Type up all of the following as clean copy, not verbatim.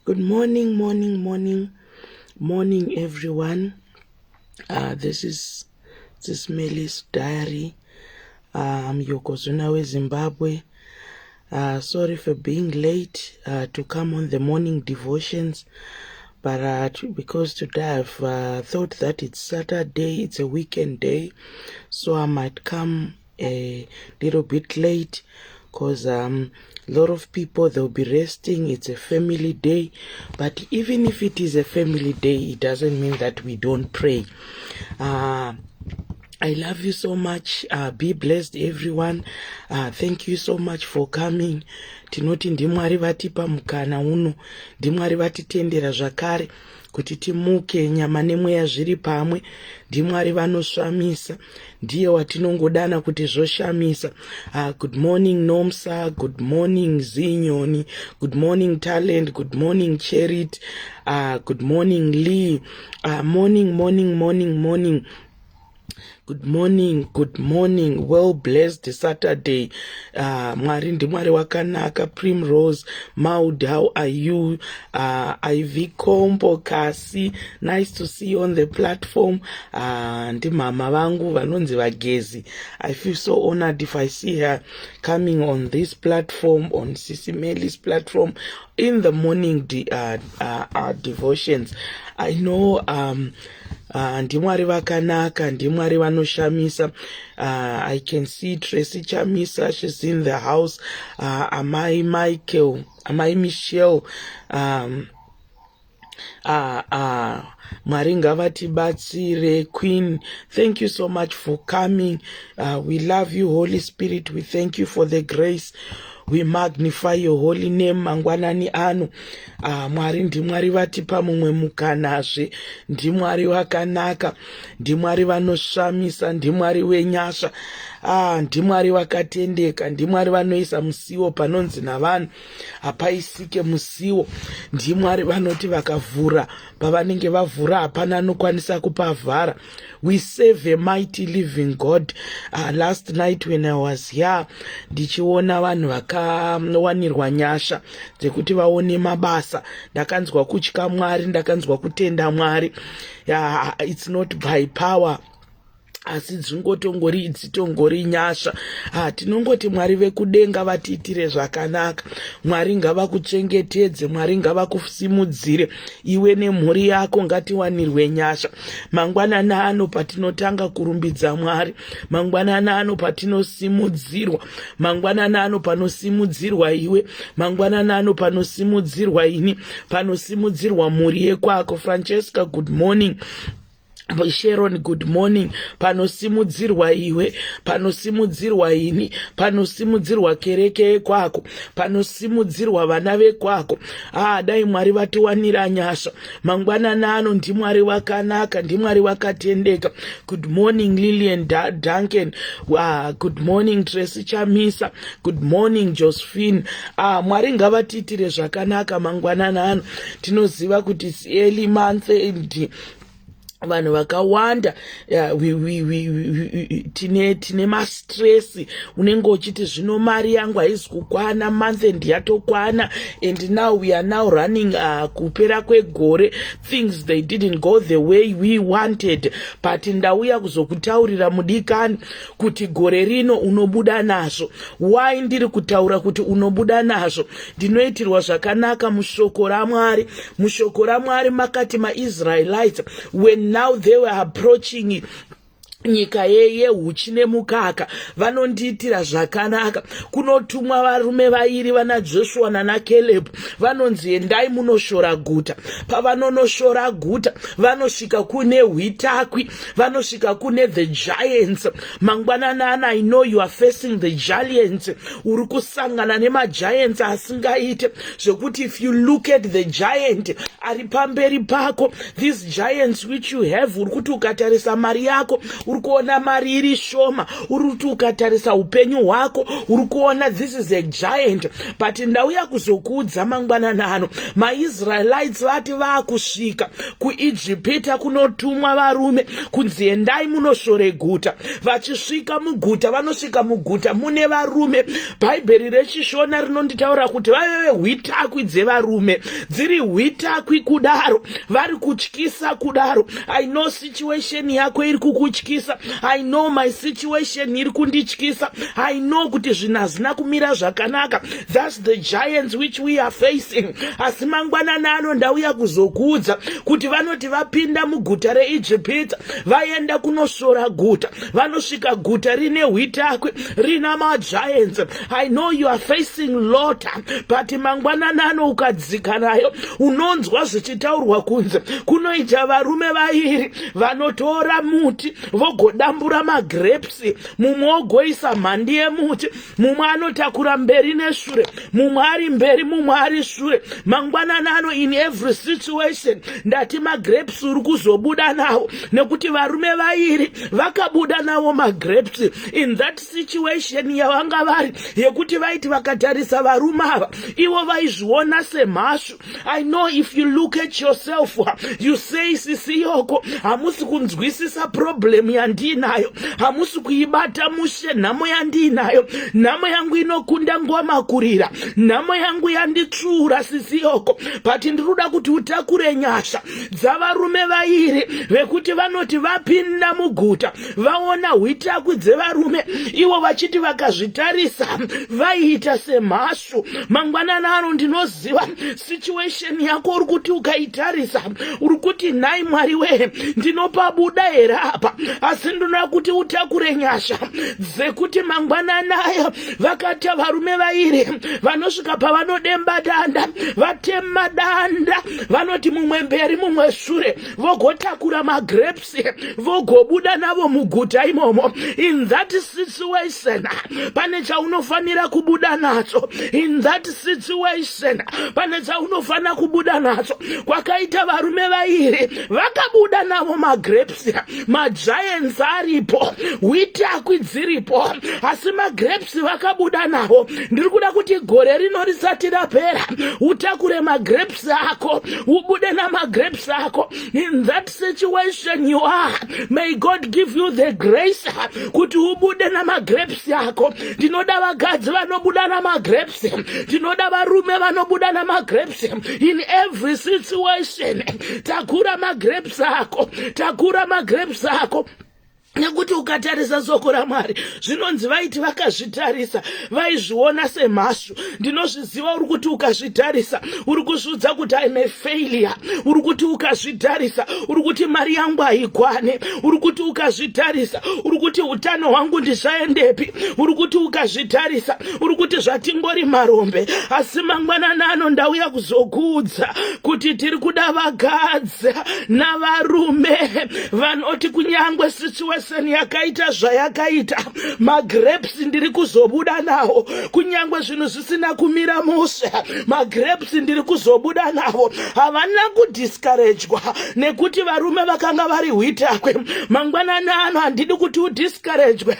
Good morning, morning, everyone. This is SIS MELLY's diary. I'm Yokozuna with Zimbabwe. Sorry for being late to come on the morning devotions, but because today I've thought that it's Saturday, it's a weekend day, so I might come a little bit late because a lot of people, they'll be resting. It's a family day, but even if it is a family day, it doesn't mean that we don't pray. I love you so much. Be blessed, everyone. Thank you so much for coming. Tinoti ndimwari vatipa mukana uno, ndimwari vatitendera zvakare kuti timuke, nyama nemweya zviri pamwe. Ndimwari vanosvamisa, ndiye watinongodana kuti zvoshamisa. Good morning Nomsa, good morning Zinyoni, good morning Talent, good morning Cherit, good morning Lee, morning. Good morning, well blessed Saturday. Mwari ndimwari wakanaka. Primrose Maud, how are you? Ivy Kombo Kasi, nice to see you on the platform. Ndi mama vangu vanonzi vagezi. I feel so honored if I see her coming on this platform, on SIS MELLY's platform, in the morning devotions. I know ndimwari vakanaka, ndimwari vanoshamisa. I can see Tracy Chamisa, she's in the house. Amai Michael, Amai Michelle, Mwari ngavatibatsire. Queen, thank you so much for coming. We love you, Holy Spirit. We thank you for the grace. We magnify your holy name. Mangwanani anu, Mwari ndimwari vatipa mumwe mukanazve, ndimwari wakanaka, ndimwari vanosvamisa, ndimwari wenyasha, ndimwari wakatendeka, ndimwari vanoisa musiwo panonzi navanhu hapaisike musiwo, ndimwari vanoti vakavhura pavanenge vavhura hapana anokwanisa kupavhara. We serve a mighty living God. Last night when I was here, ndichiona vanhu vakawanirwa nyasha dzekuti vaone mabasa, ndakanzwa kutya Mwari, ndakanzwa kutenda Mwari. It's not by power, asi dzingotongori nyasha. Tinongoti Mwari vekudenga vatiitire zvakanaka. Mwari ngavakuchengetedze, Mwari ngavakusimudzire iwe nemhuri yako, ngatiwanirwe nyasha. Mangwanani ano patinotanga kurumbidza Mwari, mangwanani ano patinosimudzirwa, mangwanani ano panosimudzirwa iwe, mangwanani ano panosimudzirwa ini, panosimudzirwa mhuri yekwako. Francesca, good morning. Sharon, good morning. Panosimudzirwa iwe, panosimudzirwa ini, panosimudzirwa kereke kwako, panosimudzirwa vana vekwako. Dai Mwari vatiwanira nyasha. Mangwanani ano ndimwari wakanaka, ndimwari wakatendeka. Good morning Lillian Duncan. Good morning Tracy Chamisa. Good morning Josephine. Mwari ngavatiitire zvakanaka mangwanani ano. Tinoziva kuti it's early month and vanhu vakawanda tine mastress. Unenge uchiti zvino mari yangu haizi kukwana, month end yatokwana, and now we are now running kupera kwegore. Things they didn't go the way we wanted, but ndauya kuzokutaurira mudikani kuti gore rino unobuda nazvo. Why ndiri kutaura kuti unobuda nazvo? Ndinoitirwa zvakanaka mushoko raMwari. Mushoko raMwari makati maIsraelites, when now they were approaching nyika yehuchi nemukaka, vanondiitira zvakanaka. Kunotumwa varume vairi, vana Joshua nana Caleb, vanonzi endai munoshora guta. Pavanonoshora guta, vanosvika kune hwitakwi, vanosvika kune the giants. Mangwanani ano, I know you are facing the giants. Uri kusangana nemagiants asingaite zvekuti if you look at the giant ari pamberi pako, these giants which you have, uri kuti ukatarisa mari yako, uri uri kuona mari iri shoma, uri kuti ukatarisa upenyu hwako uri kuona this is a giant. But ndauya kuzokuudza mangwanani ano, maIsraelites vati vakusvika kuIjipita kunotumwa varume kunzi endai munoshore guta. Vachisvika muguta, vanosvika muguta mune varume. Bhaibheri rechishona rinonditaura kuti vave hwitakwi dzevarume, dziri hwitakwi kudaro, vari kutyisa kudaro. I know situation yako iri kukutyisa. I know my situation iri kundityisa. I know kuti zvinhu hazvina kumira zvakanaka. That's the giants which we are facing. Asi mangwanani ano ndauya kuzokuudza kuti vanoti vapinda muguta reIjipita, vaenda kunosora guta, vanosvika guta rine hwitakwe, rina magiants. I know you are facing lota, but mangwanani ano ukadzika nayo unonzwa zvichitaurwa kunze kunoita varume vairi vanotora muti vogodambura magrapes, mumwe ogoisa mhandi yemuti, mumwe anotakura mberi neshure, mumwe ari mberi mumwe ari shure. Mangwanani ano in every situation ndati magrapes uri kuzobuda nawo, nekuti varume vairi vakabuda nawo magrapes. In that situation yavanga vari yekuti vaiti vakatarisa varume ava ivo vaizviona semhashu. I know if you look at yourself you say sisi Yoko hamusi kunzwisisa problem yandinayo, hamusi kuibata mushe nhamo yandinayo, nhamo yangu inokunda ngomakurira, nhamo yangu yanditsvuura sisi Yoko. But ndiruda kuti utakure nyasha dzavarume vairi vekuti vanoti vapinda muguta vaona hwitakwi dzevarume, ivo vachiti vakazvitarisa vaiita semhashu. Mangwanani ano ndinoziva situation yako uri kuti ukaitarisa uri kuti nhai Mwari we ndinopabuda here apa, asi ndinoda kuti utakure nyasha dzekuti mangwanani ayo vakata varume vairi vanosvika pavanodemba danda, vatema danda, vanoti mumwe mberi mumwe shure, vogotakura magrapes vogobuda navo muguta imomo. In that situation pane chaunofanira kubuda nacho. In that situation pane chaunofanira kubuda nacho. Kwakaita varume vairi vakabuda navo magrapes, magiants aripo, hwitakwi dziripo, asi magrapes vakabuda navo. Ndiri kuda kuti gore rino risati rapera utakure magrapes ako, ubude na magrapes ako. In that situation you are, may God give you the grace kuti ubude na magrapes ako. Ndinoda vagadzi vanobuda na magrapes, ndinoda varume vanobuda na magrapes. In every situation takura magrapes ako, takura magrapes ako. Nekuti ukatarisa soko raMwari zvinonzi vaiti vakazvitarisa vaizviona semhashu. Ndinozviziva uri kuti ukazvitarisa uri kuzvidza kuti I'm a failure, uri kuti ukazvitarisa uri kuti mari yangu haikwane, uri kuti ukazvitarisa uri kuti utano hwangu ndizvaendepi, uri kuti ukazvitarisa uri kuti zvatingori marombe. Asi mangwanani ano ndauya kuzokuudza kuti tiri kuda vagadzi navarume vanoti kunyangwe situation yakaita zvayakaita, magrapes ndiri kuzobuda nawo, kunyangwe zvinhu zvisina kumira mushe, magrapes ndiri kuzobuda nawo. Havana kudiscouragedwa nekuti varume vakanga vari hwitakwe. Mangwanani ano handidi kuti udiscouragedwe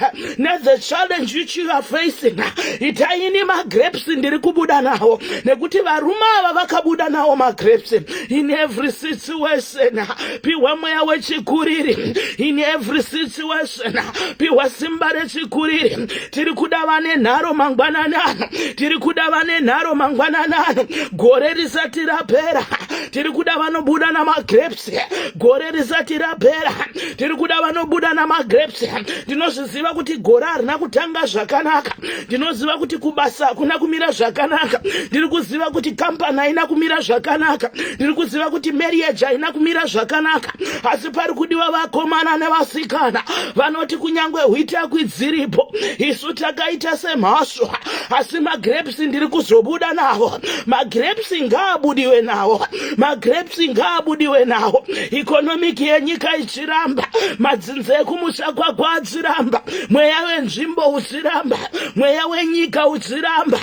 the challenge which you are facing. Itaini magrapes ndiri kubuda nawo nekuti varume ava vakabuda nawo magrapes. In every situation piwa mweya wechikuriri, in every situation piwa simba rechikuriri. Tiri kuda vane nharo mangwanani ano, tiri kuda vane nharo mangwanani ano, gore risati rapera. Tiri kuda vanobuda na magrapes, gore risati rapera. Tiri kuda vanobuda na magrapes. Ndinozviziva kuti gore harina kutanga zvakanaka, ndinoziva kuti kubasa hakuna kumira zvakanaka, ndiri kuziva kuti kampani haina kumira zvakanaka, ndiri kuziva kuti marriage haina kumira zvakanaka. Asi pari kudiwa vakomana nevasikana vanoti kunyangwe hwitakwi dziripo isu takaita semhashu, asi magrapes ndiri kuzobuda nawo. Magrapes ngaabudiwe nawo, magrapes ngaabudiwe nawo. Economic yenyika ichiramba, madzinze ekumusha kwako achiramba, mweya wenzvimbo uchiramba, mweya wenyika uchiramba.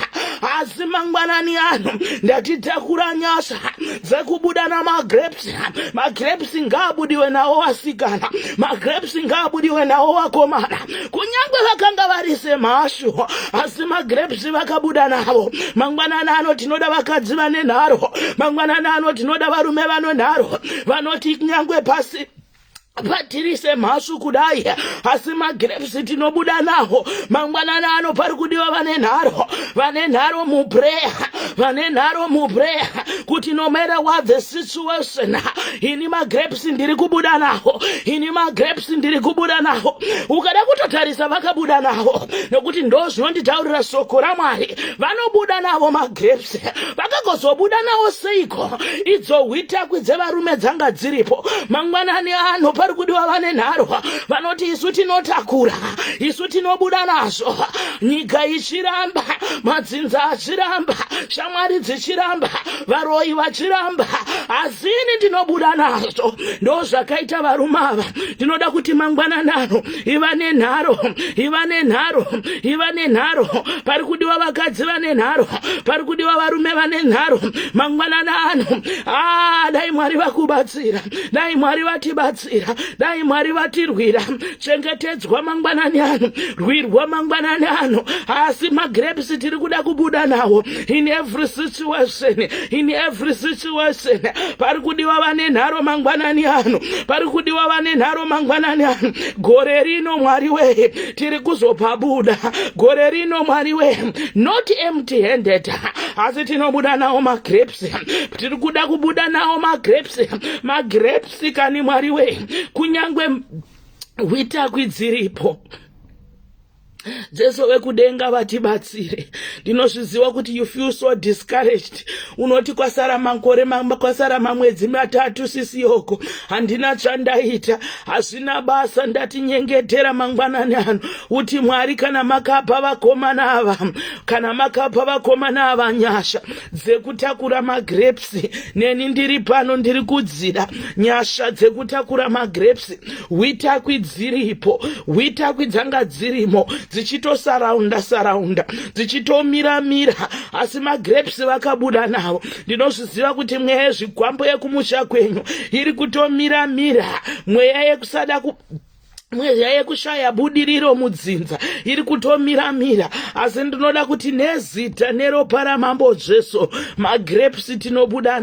Asi mangwanani ano ndatitakura nyasha dzekubuda magrapes ngabudiwe nawo vasikana, magrapes ngabudiwe nawo vakomana, kunyangwe vakanga vari semhashu asi magrapes vakabuda navo. Mangwanani ano tinoda vakadzi vane nharo, mangwanani ano tinoda varume vanonharo vanoti nyangwe pasi patiri semhashu kudai asi magrapes tinobuda nawo. Mangwanani ano pari kudiwa vane nharo muprayer, kuti no matter what the situation, ini magrapes ndiri kubuda nawo, ini magrapes ndiri kubuda nawo. Ukada kutotarisa vakabuda nawo, nokuti ndo zvinonditaurira shoko raMwari, vanobuda nawo magrapes. Vakagozobuda nawo seiko? Idzo hwitakwi dzevarume dzanga dziripo. Mangwanani ano pari kudiwa vane nharo vanoti isu tinotakura, isu tinobuda nazvo, nyika ichiramba, madzinza achiramba, shamwari dzichiramba, varoyi vachiramba, asi ini ndinobuda nazvo. Ndo zvakaita varume ava. Ndinoda kuti mangwanani ano ivane nharo, pari kudiwa vakadzi vane nharo, pari kudiwa varume vane nharo. Mangwanani ano dai Mwari vakubatsira, dai Mwari vatibatsira, dai Mwari vatirwira. Chengetedzwa mangwanani ano, rwirwa mangwanani ano, asi magrapes tiri kuda kubuda nawo. In every situation, pari kudiwa vane nharo mangwanani ano, pari kudiwa vane nharo mangwanani ano. Gore rino Mwari we tiri kuzopabuda, gore rino Mwari we, not empty handed, asi tinobuda nawo magrapes, tiri kuda kubuda nawo magrapes kani Mwari we, kunyangwe hwitakwi dziripo. Jesu wekudenga vatibatsire. Ndinozviziva kuti you feel so discouraged. Unoti kwasara makore kwasara mamwedzi matatu sisiyoko, handina chandaita, hazvina basa, ndatinyengetera mangwanani ano. Uti Mwari kana makapa vakomana ava nyasha dzekutakura magrapes, neni ndiri pano ndiri kudzida nyasha dzekutakura magrapes. Hwitakwi dziripo, hwitakwi dzanga dzirimo, dzichitosaraunda, dzichitomira, asi magrapes vakabuda nawo. Ndinozviziva kuti mweya yezvigwambo yekumusha kwenyu iri kutomira, mweya yekusada mweya yekushaya budiriro mudzinza iri kutomira, asi ndinoda kuti nezita neropa raMambo Jesu magrapes tinobuda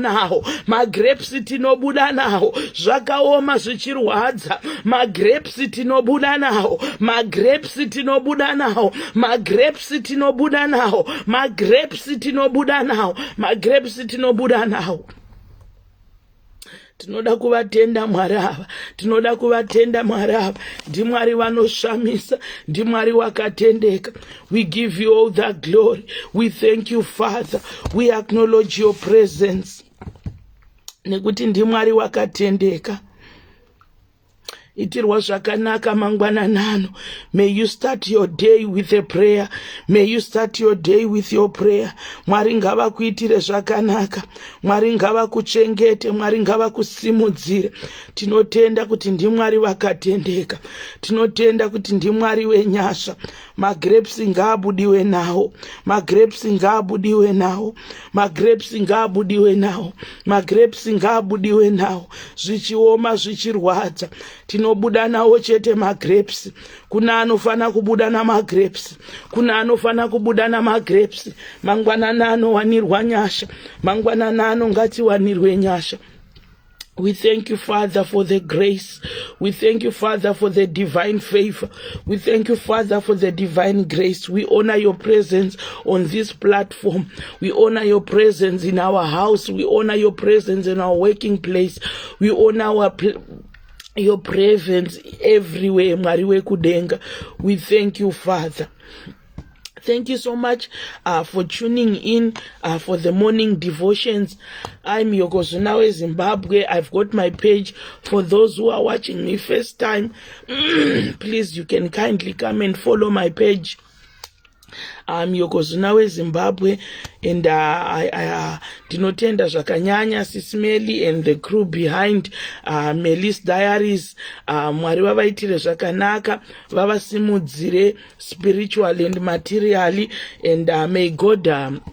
nawo, zvakaoma zvichirwadza, magrapes tinobuda nawo, Tinoda kuvatenda Mwari ava, ndimwari vanoshamisa, ndimwari wakatendeka. We give you all the glory. We thank you, Father. We acknowledge your presence. Nekuti ndimwari wakatendeka. Itirwa zvakanaka mangwanani ano. May you start your day with a prayer. May you start your day with your prayer. Mwari ngavakuitire zvakanaka, Mwari ngavakuchengete, Mwari ngavakusimudzire. Tinotenda kuti ndimwari wakatendeka, tinotenda kuti ndimwari wenyasha. Magrapes ngaabudiwe nawo, magrapes ngaabudiwe nawo, zvichioma zvichirwadza. Tinobuda nawo chete magrapes. Kuna anofana kubuda namagrapes, mangwanani anowanirwa nyasha, mangwanani ano ngatiwanirwe nyasha. We thank you, Father, for the grace. We thank you, Father, for the divine favor. We thank you, Father, for the divine grace. We honor your presence on this platform. We honor your presence in our house. We honor your presence in our working place. We honor your presence everywhere. Mwari wekudenga. We thank you, Father. Thank you so much for tuning in for the morning devotions. I'm Yokozuna, Zimbabwe. I've got my page. For those who are watching me first time, please, you can kindly come and follow my page. I'm Yokozuna weZimbabwe, and ndinotenda zvakanyanya SIS MELLY and the crew behind Melly's Diaries. Mwari vavaitire zvakanaka, vavasimudzire spiritually and materially, and may God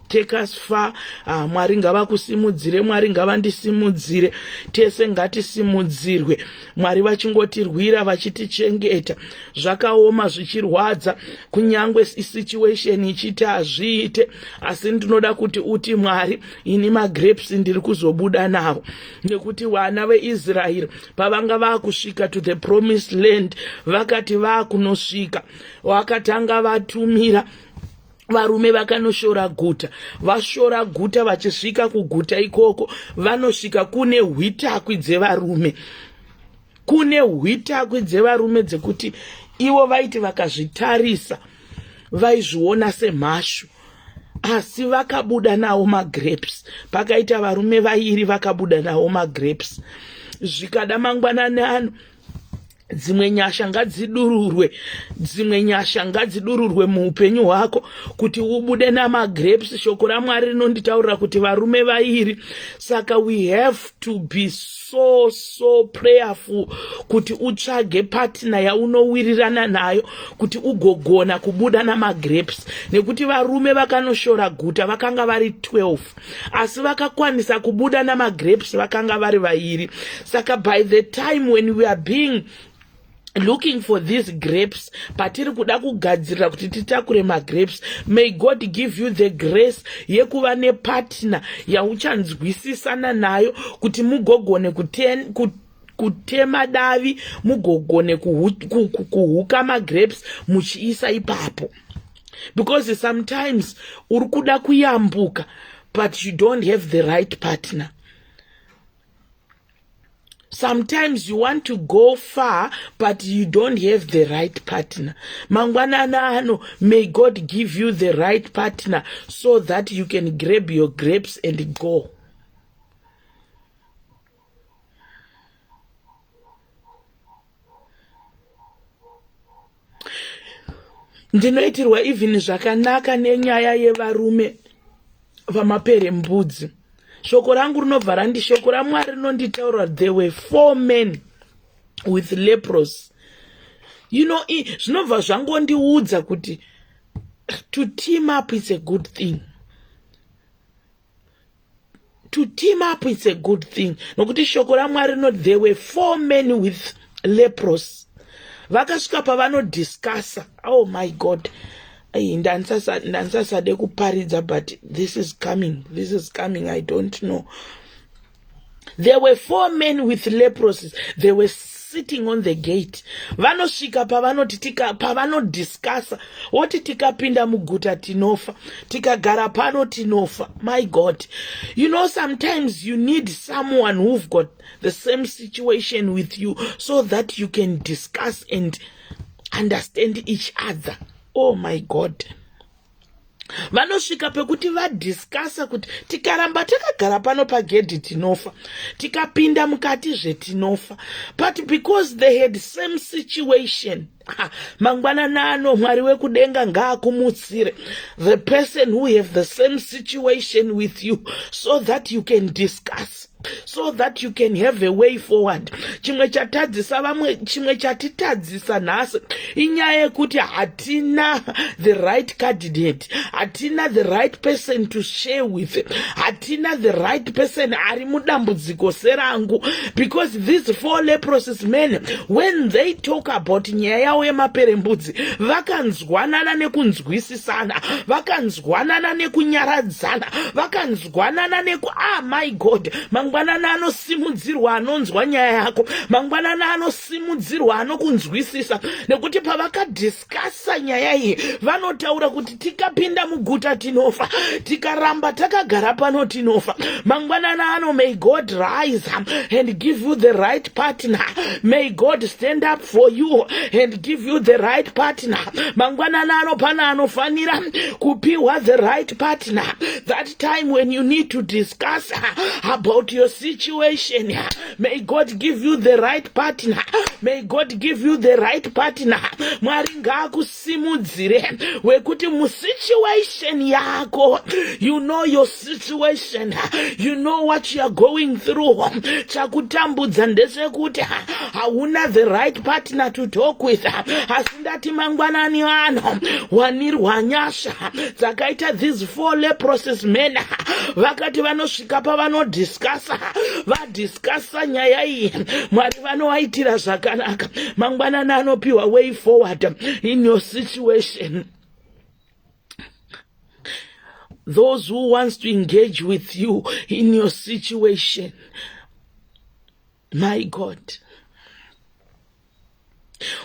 take us far. Mwari ngavakusimudzire, Mwari ngavandisimudzire, tese ngatisimudzirwe. Mwari vachingotirwira vachitichengeta, zvakaoma zvichirwadza, kunyangwe situation ichiti hazviite, asi ndinoda kuti uti Mwari, ini magrapes ndiri kuzobuda nawo, nekuti vana veIsraeri pavanga vakusvika to the promised land, vakati vakunosvika, vakatanga vatumira varume vakanoshora guta, vashora guta, vachisvika kuguta ikoko vanosvika kune hwitakwi dzevarume, kune hwitakwi dzevarume dzekuti ivo vaiti vakazvitarisa vaizviona semhashu, asi vakabuda nawo magrapes. Pakaita varume vairi vakabuda nawo magrapes. Zvikada mangwanani ano, dzimwe nyasha ngadzidururwe, dzimwe nyasha ngadzidururwe muupenyu hwako kuti ubude namagrapes. Shoko raMwari rinonditaurira kuti varume vairi. Saka we have to be so prayerful kuti utsvage partner yaunowirirana nayo kuti ugogona kubuda namagrapes, nekuti varume vakanoshora guta vakanga vari 12 asi vakakwanisa kubuda namagrapes vakanga vari vairi. Saka by the time when we are being looking for these grapes, patiri kuda kugadzirira kuti titakure magrapes, may God give you the grace yekuva nepartner yauchanzwisisana nayo kuti mugogone kutema davi, mugogone kuhuka magrapes muchiisa ipapo. Because sometimes uri kuda kuyambuka but you don't have the right partner. Sometimes you want to go far, but you don't have the right partner. Mangwanana ano, may God give you the right partner so that you can grab your grapes and go. Ndinoitirwa even zvakanaka nenyaya yevarume vamapere mbudzi. Shoko rangu rinobva randi, shoko raMwari rinonditaura, there were 4 men with lepers. You know, zvinobva zvangondiudza kuti to team up is a good thing. To team up is a good thing. Nokuti shoko raMwari rinoti there were 4 men with lepers. Vakasvika pavanodiscussa. Oh my God. Ndansasade kuparidza, but this is coming, I don't know. There were 4 men with leprosy. They were sitting on the gate. Vanosvika pavanodiscussa, woti tikapinda muguta tinofa, tikagara pano tinofa. My God. You know, sometimes you need someone who've got the same situation with you so that you can discuss and understand each other. Oh my God. Vanosvika pekuti vadiscussa kuti tikaramba takagara pano pagedhi tinofa, tikapinda mukati zvetinofa. But because they had same situation, mangwanana ano Mwari wekudenga ngaakumutsire the person who have the same situation with you so that you can discuss, so that you can have a way forward. Chimwe chatadzisa vamwe, chimwe chatitadzisa nhasi inyaya yekuti hatina the right candidate, hatina the right person to share with, hatina the right person ari mudambudziko serangu. Because these 4 leprous men, when they talk about nyaya yavo yemaperembudzi, vakanzwanana nekunzwisisana, vakanzwanana nekunyaradzana, vakanzwanana my God. Mangwanana anosimudzirwa anonzwa nyaya yako, mangwanana anosimudzirwa anokunzwisisa, nekuti pavakadiscussa nyaya iyi vanotaura kuti tikapinda muguta tinofa, tikaramba takagara pano tinofa. Mangwanana ano, may God rise and give you the right partner. May God stand up for you and give you the right partner. Mangwanana ano pana anofanira kupiwa the right partner. That time when you need to discuss about your your situation. May God give you the right partner. May God give you the right partner. Mwari ngakusimudzire wekuti situation yako, you know your situation, you know what you are going through. Chakutambudza ndechekuti hauna the right partner to talk with. Asindati mangwanani ano wanirwa nyasha dzakaita these 4 leprous men vakati vanosvika pavanodiscussa vadiscussa nyaya iyi, Mwari vanovaitira zvakanaka. Mangwanani anopiwa way forward in your situation. Those who wants to engage with you in your situation, my God,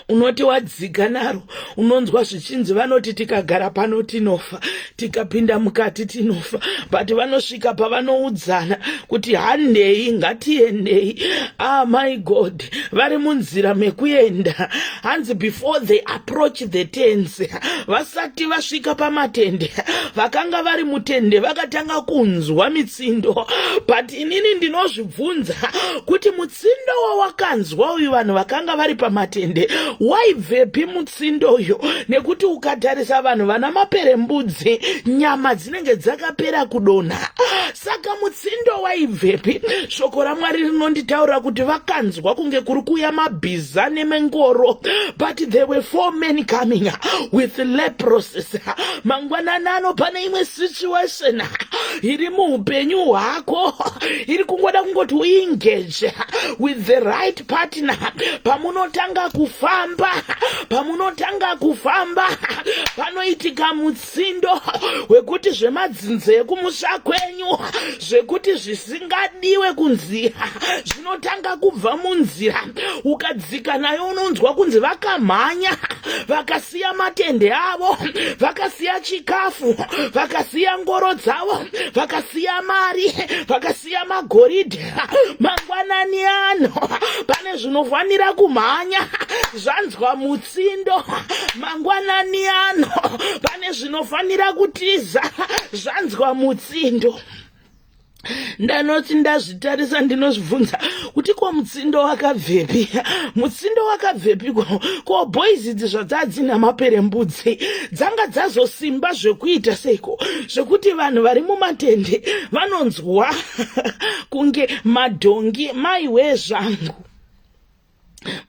unoti wadzika naro, unonzwa zvichinzi vanoti tikagara pano tinofa, tikapinda mukati tinofa, but vanosvika pavanoudzana kuti handei ngatiendei. My God, vari munzira mekuenda, hanzi before they approach the tents, vasati vasvika pamatende, vakanga vari mutende vakatanga kunzwa mitsindo. But inini ndinozvibvunza kuti mutsindo wawakanzwa uyu vanhu vakanga vari pamatende waibvepi mutsindo uyu? Nekuti ukatarisa vanhu vana maperembudzi nyama dzinenge dzakapera kudonha. Saka mutsindo waibvepi? Shoko raMwari rinonditaura kuti vakanzwa kunge kuri kuuya mabhiza nemengoro, but there were 4 men coming with leprosy. Mangwanani ano pane imwe situation iri muupenyu hwako iri kungoda kungoti uengage with the right partner. Pamunotanga kufamba panoitika mutsindo wekuti zvemadzinze ekumusha kwenyu, zvekuti zvisingadiwe kunzira zvinotanga kubva munzira. Ukadzika nayo unonzwa kunzi vakamhanya, vakasiya matende avo, vakasiya chikafu, vakasiya ngoro dzavo, vakasiya mari, vakasiya magoridhe. Mangwanani ano pane zvinofanira kumhanya, zvanzwa mutsindo. Mangwanani ano pane zvinofanira kutiza, zvanzwa mutsindo. Ndanoti ndazvitarisa ndinozvibvunza kuti ko mutsindo wakabvepi? Mutsindo wakabvepi ko boys idzi zvadzadzina maperembudzi dzanga dzazosimba zvekuita seiko zvekuti vanhu vari mumatende vanonzwa kunge madhongi maiwe zvangu.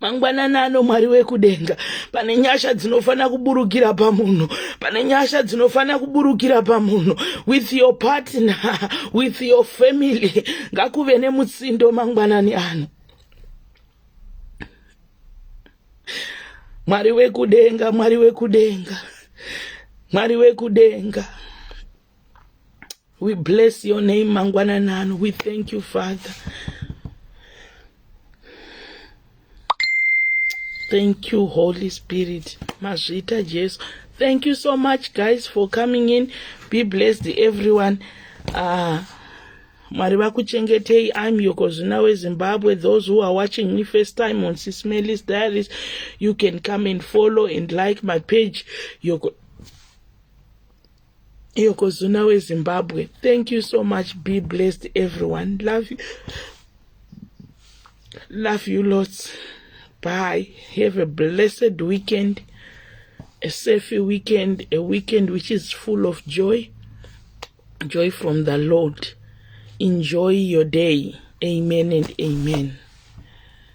Mangwanani ano Mwari wekudenga, pane nyasha dzinofana kuburukira pamunhu, pane nyasha dzinofana kuburukira pamunhu, with your partner, with your family. Ngakuve nemutsindo mangwanani ano. Mwari wekudenga, Mwari wekudenga, Mwari wekudenga. We bless your name mangwanani ano. We thank you, Father. Thank you, Holy Spirit. Mazvita Jesus. Thank you so much, guys, for coming in. Be blessed, everyone. Mwari vakuchengetei. I'm Yokozuna, Zimbabwe. Those who are watching me first time on SIS MELLY's Diaries, you can come and follow and like my page, Yokozuna, Zimbabwe. Thank you so much. Be blessed, everyone. Love you. Love you lots. Bye. Have a blessed weekend, a safe weekend, a weekend which is full of joy, joy from the Lord. Enjoy your day. Amen and amen.